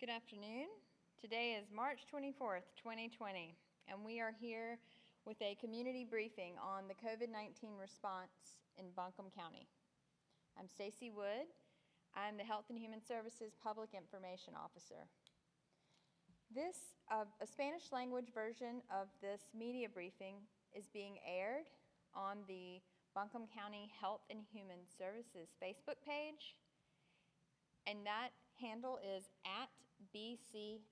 Good afternoon. Today is March 24th, 2020, and we are here with a community briefing on the COVID-19 response in Buncombe County. I'm Stacy Wood. I'm the Health and Human Services Public Information Officer. A Spanish language version of this media briefing is being aired on the Buncombe County Health and Human Services Facebook page, and that handle is @BCHHS.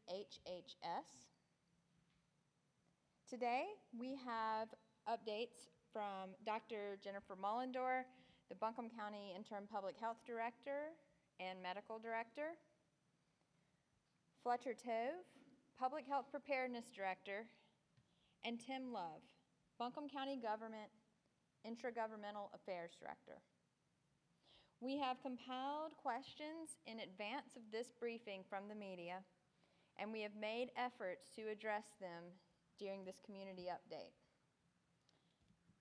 Today, we have updates from Dr. Jennifer Mullendore, the Buncombe County Interim Public Health Director and Medical Director, Fletcher Tov, Public Health Preparedness Director, and Tim Love, Buncombe County Government Intragovernmental Affairs Director. We have compiled questions in advance of this briefing from the media, and we have made efforts to address them during this community update.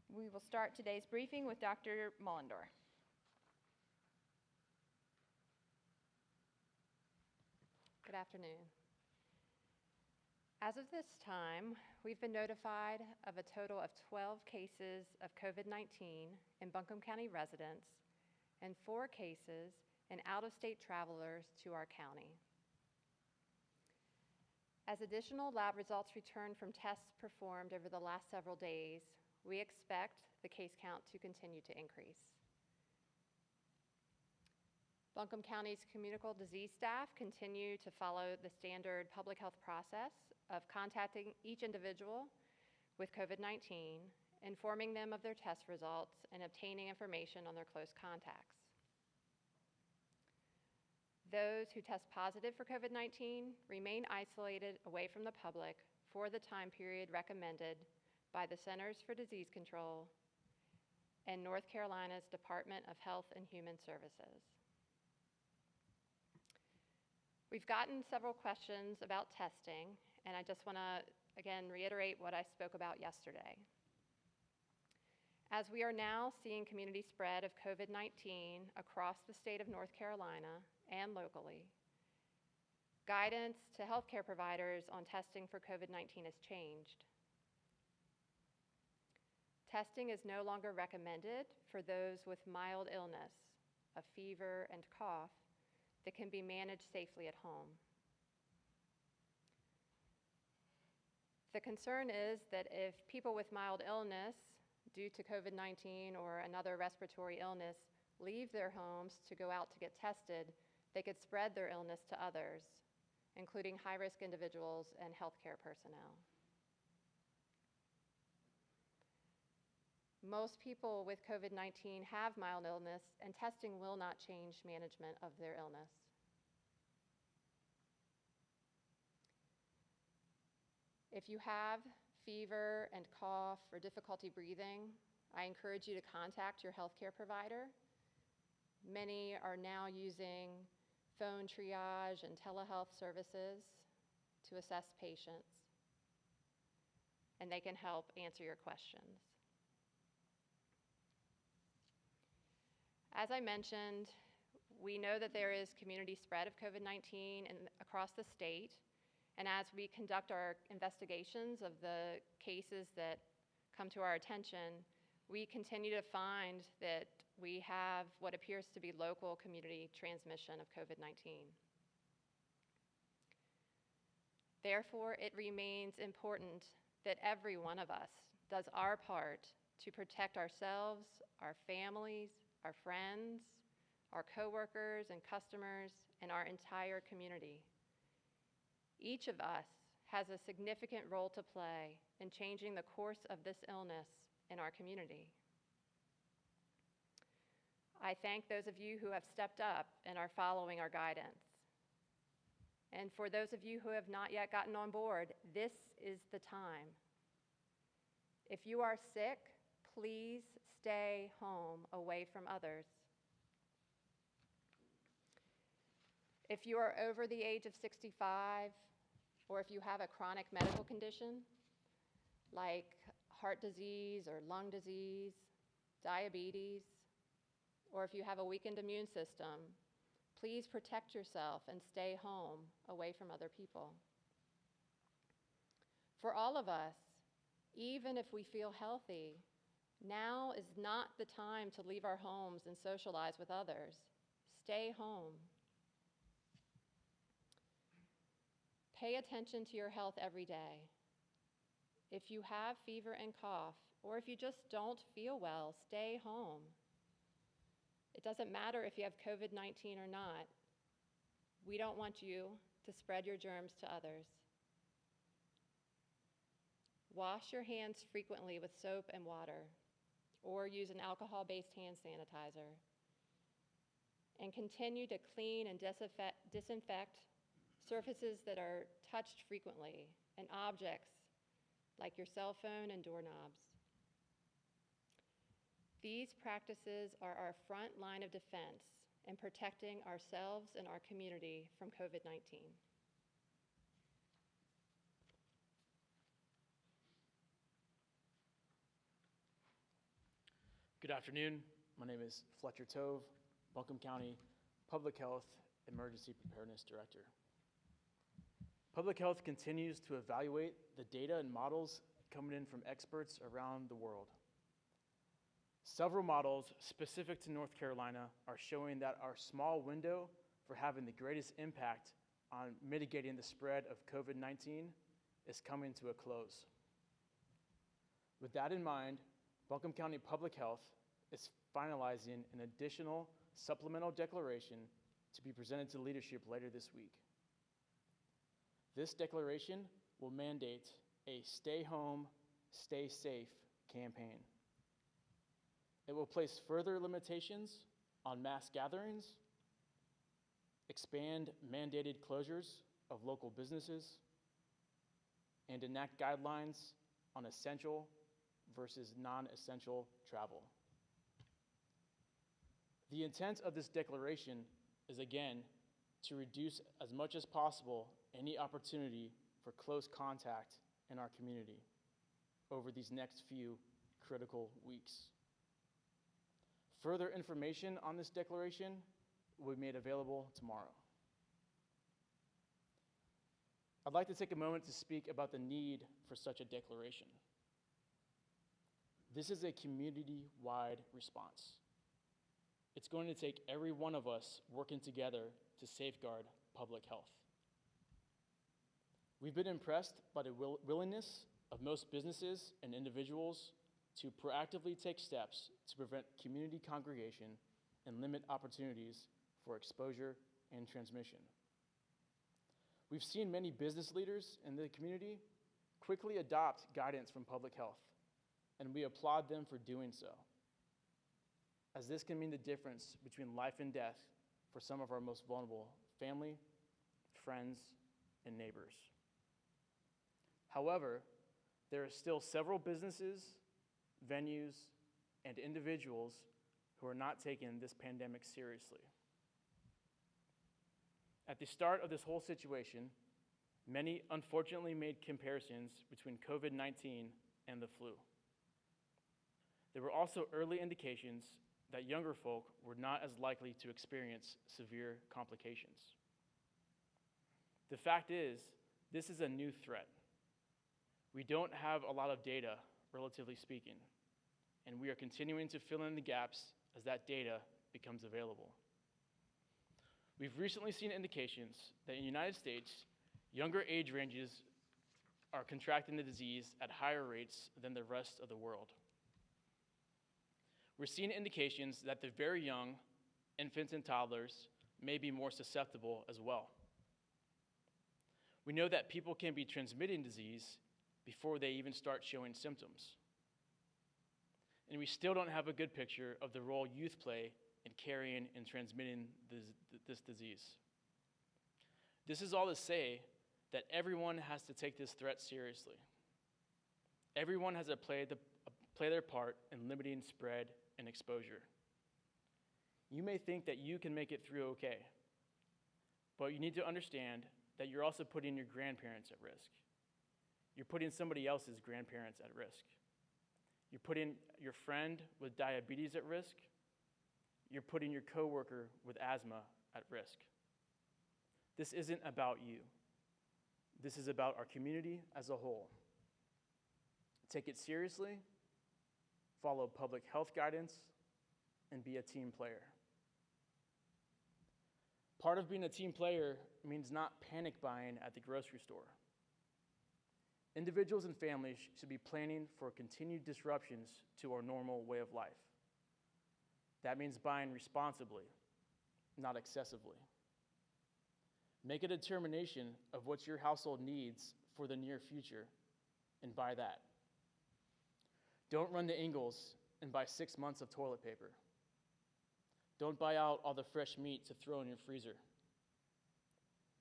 We will start today's briefing with Dr. Mullendore. Good afternoon. As of this time, we've been notified of a total of 12 cases of COVID-19 in Buncombe County residents and 4 cases in out-of-state travelers to our county. As additional lab results return from tests performed over the last several days, we expect the case count to continue to increase. Buncombe County's communicable disease staff continue to follow the standard public health process of contacting each individual with COVID-19, informing them of their test results, and obtaining information on their close contacts. Those who test positive for COVID-19 remain isolated away from the public for the time period recommended by the Centers for Disease Control and North Carolina's Department of Health and Human Services. We've gotten several questions about testing, and I just want to, again, reiterate what I spoke about yesterday. As we are now seeing community spread of COVID-19 across the state of North Carolina and locally, guidance to healthcare providers on testing for COVID-19 has changed. Testing is no longer recommended for those with mild illness, a fever and cough, that can be managed safely at home. The concern is that if people with mild illness due to COVID-19 or another respiratory illness leave their homes to go out to get tested, they could spread their illness to others, including high-risk individuals and healthcare personnel. Most people with COVID-19 have mild illness, and testing will not change management of their illness. If you have fever and cough or difficulty breathing, I encourage you to contact your healthcare provider. Many are now using phone triage and telehealth services to assess patients, and they can help answer your questions. As I mentioned, we know that there is community spread of COVID-19 across the state, and as we conduct our investigations of the cases that come to our attention, we continue to find that we have what appears to be local community transmission of COVID-19. Therefore, it remains important that every one of us does our part to protect ourselves, our families, our friends, our coworkers and customers, and our entire community. Each of us has a significant role to play in changing the course of this illness in our community. I thank those of you who have stepped up and are following our guidance. And for those of you who have not yet gotten on board, this is the time. If you are sick, please stay home away from others. If you are over the age of 65, or if you have a chronic medical condition like heart disease or lung disease, diabetes, or if you have a weakened immune system, Please protect yourself and stay home, away from other people. For all of us, even if we feel healthy, now is not the time to leave our homes and socialize with others. Stay home. Pay attention to your health every day. If you have fever and cough, or if you just don't feel well, stay home. It doesn't matter if you have COVID-19 or not. We don't want you to spread your germs to others. Wash your hands frequently with soap and water, or use an alcohol-based hand sanitizer. And continue to clean and disinfect surfaces that are touched frequently, and objects like your cell phone and doorknobs. These practices are our front line of defense in protecting ourselves and our community from COVID-19. Good afternoon. My name is Fletcher Tov, Buncombe County Public Health Emergency Preparedness Director. Public health continues to evaluate the data and models coming in from experts around the world. Several models specific to North Carolina are showing that our small window for having the greatest impact on mitigating the spread of COVID-19 is coming to a close. With that in mind, Buncombe County Public Health is finalizing an additional supplemental declaration to be presented to leadership later this week. This declaration will mandate a stay home, stay safe campaign. It will place further limitations on mass gatherings, expand mandated closures of local businesses, and enact guidelines on essential versus non-essential travel. The intent of this declaration is, again, to reduce as much as possible any opportunity for close contact in our community over these next few critical weeks. Further information on this declaration will be made available tomorrow. I'd like to take a moment to speak about the need for such a declaration. This is a community-wide response. It's going to take every one of us working together to safeguard public health. We've been impressed by the willingness of most businesses and individuals to proactively take steps to prevent community congregation and limit opportunities for exposure and transmission. We've seen many business leaders in the community quickly adopt guidance from public health, and we applaud them for doing so, as this can mean the difference between life and death for some of our most vulnerable family, friends, and neighbors. However, there are still several businesses, venues, and individuals who are not taking this pandemic seriously. At the start of this whole situation, many unfortunately made comparisons between COVID-19 and the flu. There were also early indications that younger folk were not as likely to experience severe complications. The fact is, this is a new threat. We don't have a lot of data, relatively speaking, and we are continuing to fill in the gaps as that data becomes available. We've recently seen indications that in the United States, younger age ranges are contracting the disease at higher rates than the rest of the world. We're seeing indications that the very young, infants and toddlers, may be more susceptible as well. We know that people can be transmitting disease before they even start showing symptoms. And we still don't have a good picture of the role youth play in carrying and transmitting this disease. This is all to say that everyone has to take this threat seriously. Everyone has to play their part in limiting spread and exposure. You may think that you can make it through okay, but you need to understand that you're also putting your grandparents at risk. You're putting somebody else's grandparents at risk. You're putting your friend with diabetes at risk. You're putting your coworker with asthma at risk. This isn't about you. This is about our community as a whole. Take it seriously, follow public health guidance, and be a team player. Part of being a team player means not panic buying at the grocery store. Individuals and families should be planning for continued disruptions to our normal way of life. That means buying responsibly, not excessively. Make a determination of what your household needs for the near future and buy that. Don't run to Ingles and buy 6 months of toilet paper. Don't buy out all the fresh meat to throw in your freezer.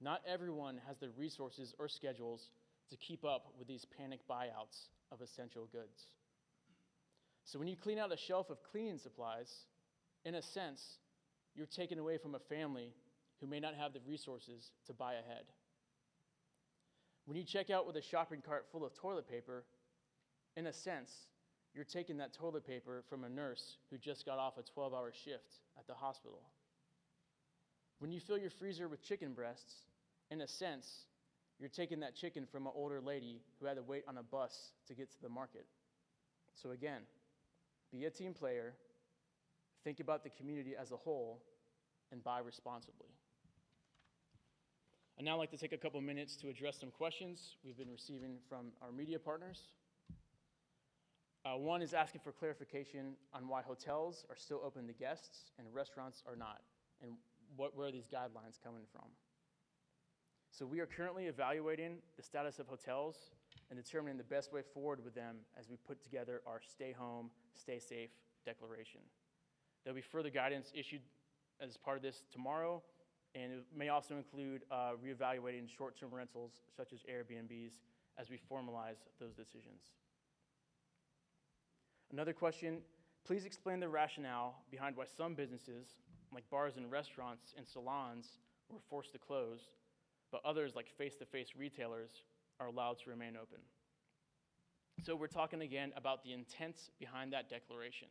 Not everyone has the resources or schedules to keep up with these panic buyouts of essential goods. So when you clean out a shelf of cleaning supplies, in a sense, you're taken away from a family who may not have the resources to buy ahead. When you check out with a shopping cart full of toilet paper, in a sense, you're taking that toilet paper from a nurse who just got off a 12-hour shift at the hospital. When you fill your freezer with chicken breasts, in a sense, you're taking that chicken from an older lady who had to wait on a bus to get to the market. So again, be a team player, think about the community as a whole, and buy responsibly. I'd now like to take a couple minutes to address some questions we've been receiving from our media partners. One is asking for clarification on why hotels are still open to guests and restaurants are not, and where are these guidelines coming from. So we are currently evaluating the status of hotels and determining the best way forward with them as we put together our Stay Home, Stay Safe declaration. There'll be further guidance issued as part of this tomorrow, and it may also include reevaluating short-term rentals such as Airbnbs as we formalize those decisions. Another question, please explain the rationale behind why some businesses, like bars and restaurants and salons, were forced to close, but others, like face-to-face retailers, are allowed to remain open. So we're talking again about the intent behind that declaration.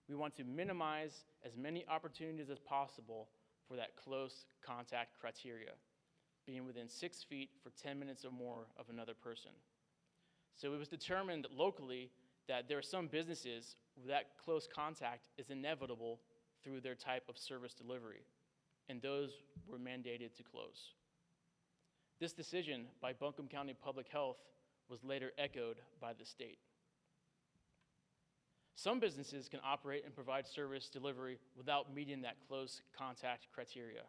We want to minimize as many opportunities as possible for that close contact criteria, being within 6 feet for 10 minutes or more of another person. So it was determined locally that there are some businesses where that close contact is inevitable through their type of service delivery, and those were mandated to close. This decision by Buncombe County Public Health was later echoed by the state. Some businesses can operate and provide service delivery without meeting that close contact criteria,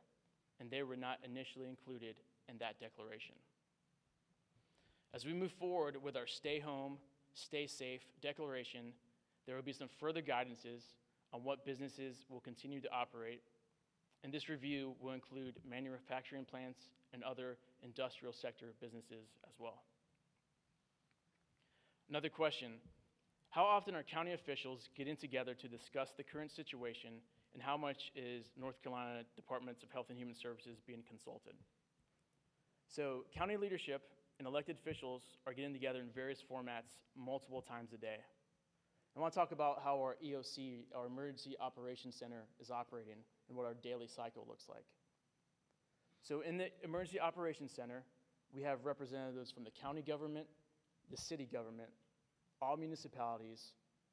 and they were not initially included in that declaration. As we move forward with our Stay Home, Stay Safe declaration, there will be some further guidances on what businesses will continue to operate, and this review will include manufacturing plants and other industrial sector businesses as well. Another question, how often are county officials getting together to discuss the current situation, and how much is North Carolina Departments of Health and Human Services being consulted? So county leadership and elected officials are getting together in various formats multiple times a day. I want to talk about how our EOC, our Emergency Operations Center, is operating and what our daily cycle looks like. So in the Emergency Operations Center, we have representatives from the county government, the city government, all municipalities,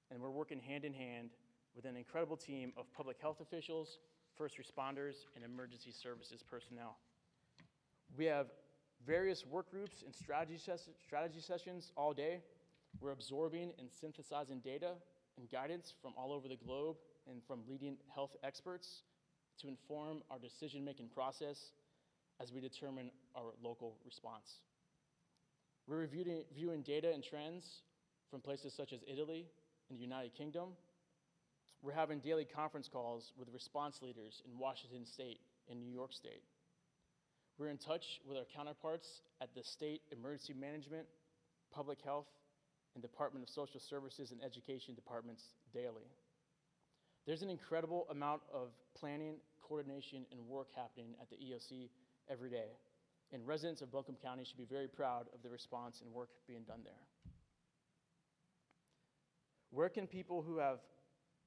and we're working hand in hand with an incredible team of public health officials, first responders, and emergency services personnel. We have various work groups and strategy sessions all day. We're absorbing and synthesizing data and guidance from all over the globe and from leading health experts to inform our decision-making process as we determine our local response. We're reviewing data and trends from places such as Italy and the United Kingdom. We're having daily conference calls with response leaders in Washington State and New York State. We're in touch with our counterparts at the state emergency management, public health, and Department of Social Services and Education departments daily. There's an incredible amount of planning, coordination, and work happening at the EOC every day, and residents of Buncombe County should be very proud of the response and work being done there. Where can people who have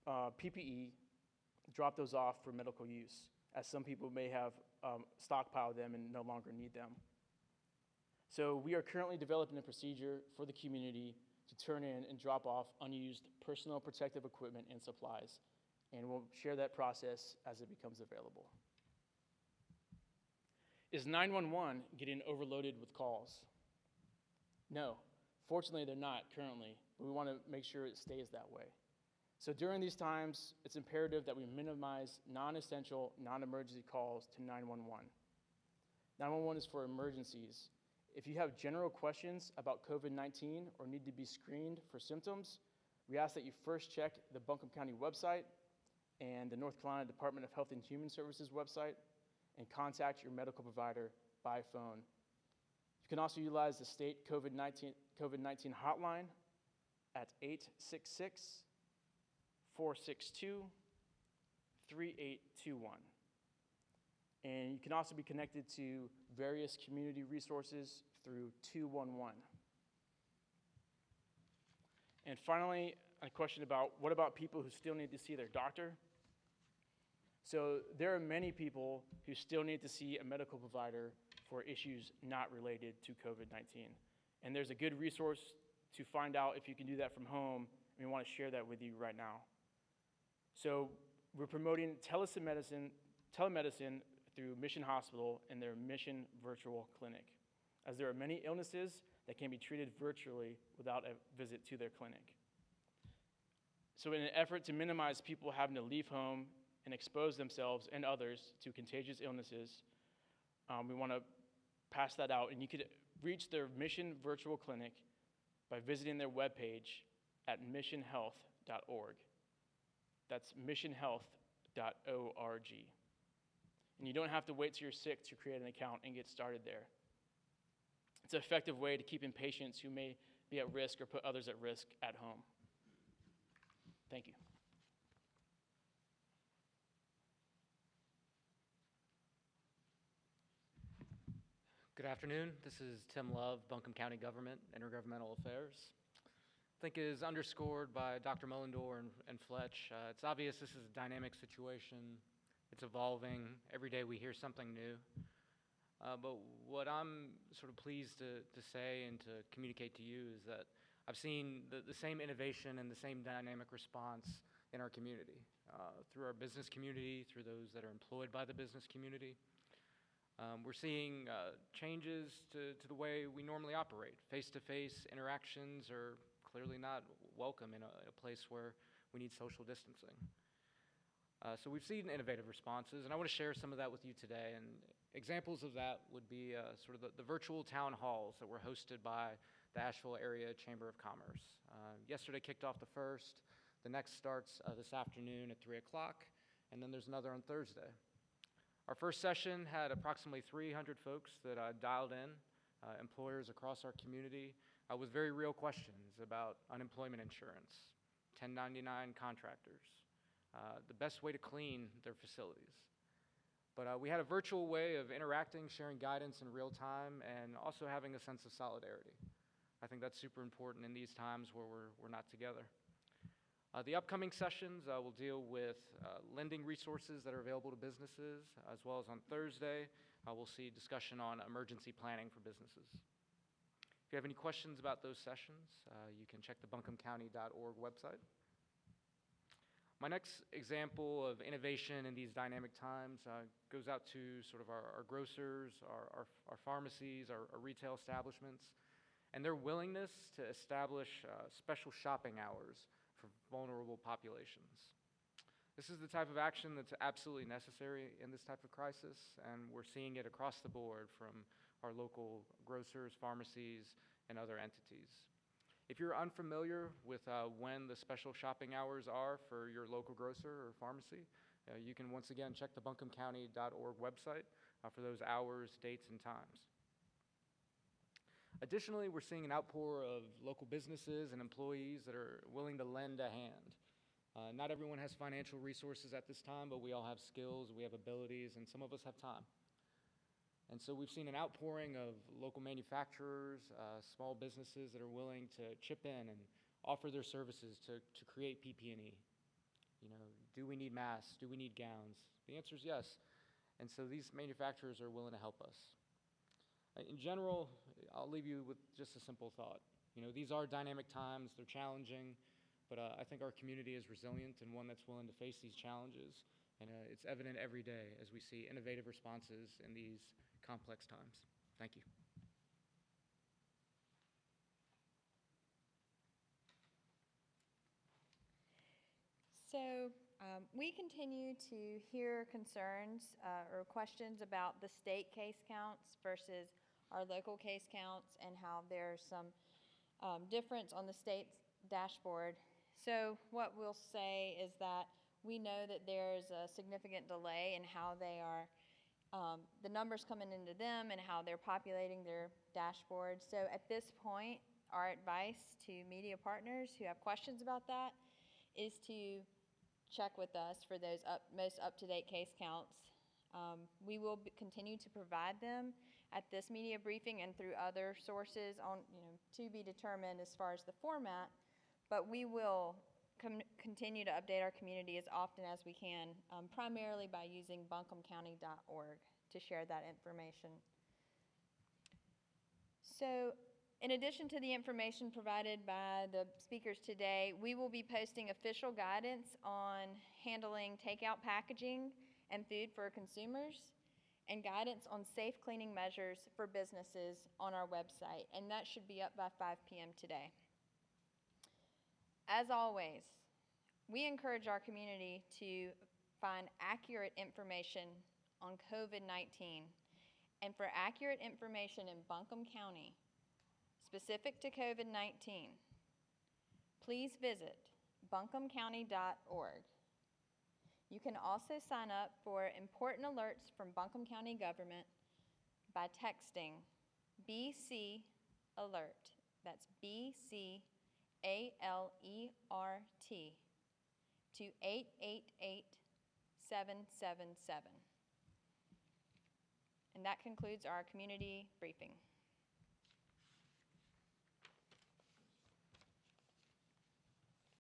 PPE drop those off for medical use? as some people may have stockpiled them and no longer need them. So we are currently developing a procedure for the community to turn in and drop off unused personal protective equipment and supplies, and we'll share that process as it becomes available. Is 911 getting overloaded with calls? No. Fortunately, they're not currently, but we want to make sure it stays that way. So during these times, it's imperative that we minimize non-essential, non-emergency calls to 911. 911 is for emergencies. If you have general questions about COVID-19 or need to be screened for symptoms, we ask that you first check the Buncombe County website and the North Carolina Department of Health and Human Services website and contact your medical provider by phone. You can also utilize the state COVID-19 hotline at 866-462-3821. And you can also be connected to various community resources through 211. And finally, a question about what about people who still need to see their doctor? So there are many people who still need to see a medical provider for issues not related to COVID-19. And there's a good resource to find out if you can do that from home, and we want to share that with you right now. So we're promoting telemedicine through Mission Hospital and their Mission Virtual Clinic, as there are many illnesses that can be treated virtually without a visit to their clinic. So in an effort to minimize people having to leave home and expose themselves and others to contagious illnesses, we want to pass that out. And you could reach their Mission Virtual Clinic by visiting their webpage at missionhealth.org. That's missionhealth.org. And you don't have to wait till you're sick to create an account and get started there. It's an effective way to keep in patients who may be at risk or put others at risk at home. Thank you. Good afternoon. This is Tim Love, Buncombe County Government, Intergovernmental Affairs. I think it is underscored by Dr. Mullendore and Fletch. It's obvious this is a dynamic situation. It's evolving. Every day we hear something new. But what I'm sort of pleased to say and to communicate to you is that I've seen the same innovation and the same dynamic response in our community, through our business community, through those that are employed by the business community. We're seeing changes to the way we normally operate. Face-to-face interactions are clearly not welcome in a place where we need social distancing. So we've seen innovative responses, and I want to share some of that with you today. And examples of that would be sort of the virtual town halls that were hosted by the Asheville Area Chamber of Commerce. Yesterday kicked off the first. The next starts this afternoon at 3 o'clock, and then there's another on Thursday. Our first session had approximately 300 folks that dialed in, employers across our community, with very real questions about unemployment insurance, 1099 contractors, the best way to clean their facilities. But we had a virtual way of interacting, sharing guidance in real time, and also having a sense of solidarity. I think that's super important in these times where we're not together. The upcoming sessions will deal with lending resources that are available to businesses, as well as on Thursday, we'll see discussion on emergency planning for businesses. If you have any questions about those sessions, you can check the buncombecounty.org website. My next example of innovation in these dynamic times goes out to sort of our grocers, our pharmacies, our retail establishments, and their willingness to establish special shopping hours for vulnerable populations. This is the type of action that's absolutely necessary in this type of crisis, and we're seeing it across the board from our local grocers, pharmacies, and other entities. If you're unfamiliar with when the special shopping hours are for your local grocer or pharmacy, you can once again check the buncombecounty.org website for those hours, dates, and times. Additionally, we're seeing an outpour of local businesses and employees that are willing to lend a hand. Not everyone has financial resources at this time, but we all have skills, we have abilities, and some of us have time. And so we've seen an outpouring of local manufacturers, small businesses that are willing to chip in and offer their services to create PPE. You know, do we need masks? Do we need gowns? The answer is yes. And so these manufacturers are willing to help us. In general, I'll leave you with just a simple thought. These are dynamic times, they're challenging, but I think our community is resilient and one that's willing to face these challenges. And it's evident every day as we see innovative responses in these complex times. Thank you. So we continue to hear concerns or questions about the state case counts versus our local case counts and how there's some difference on the state's dashboard. So what we'll say is that we know that there's a significant delay in how they are, the numbers coming into them and how they're populating their dashboard. So at this point, our advice to media partners who have questions about that is to check with us for those most up-to-date case counts. We will continue to provide them at this media briefing and through other sources on, to be determined as far as the format, but we will continue to update our community as often as we can, primarily by using buncombecounty.org to share that information. So, in addition to the information provided by the speakers today, we will be posting official guidance on handling takeout packaging and food for consumers and guidance on safe cleaning measures for businesses on our website, and that should be up by 5 p.m. today. As always, we encourage our community to find accurate information on COVID-19, and for accurate information in Buncombe County, specific to COVID-19, please visit buncombecounty.org. You can also sign up for important alerts from Buncombe County government by texting BC Alert. That's BCALERT to 888-777. And that concludes our community briefing.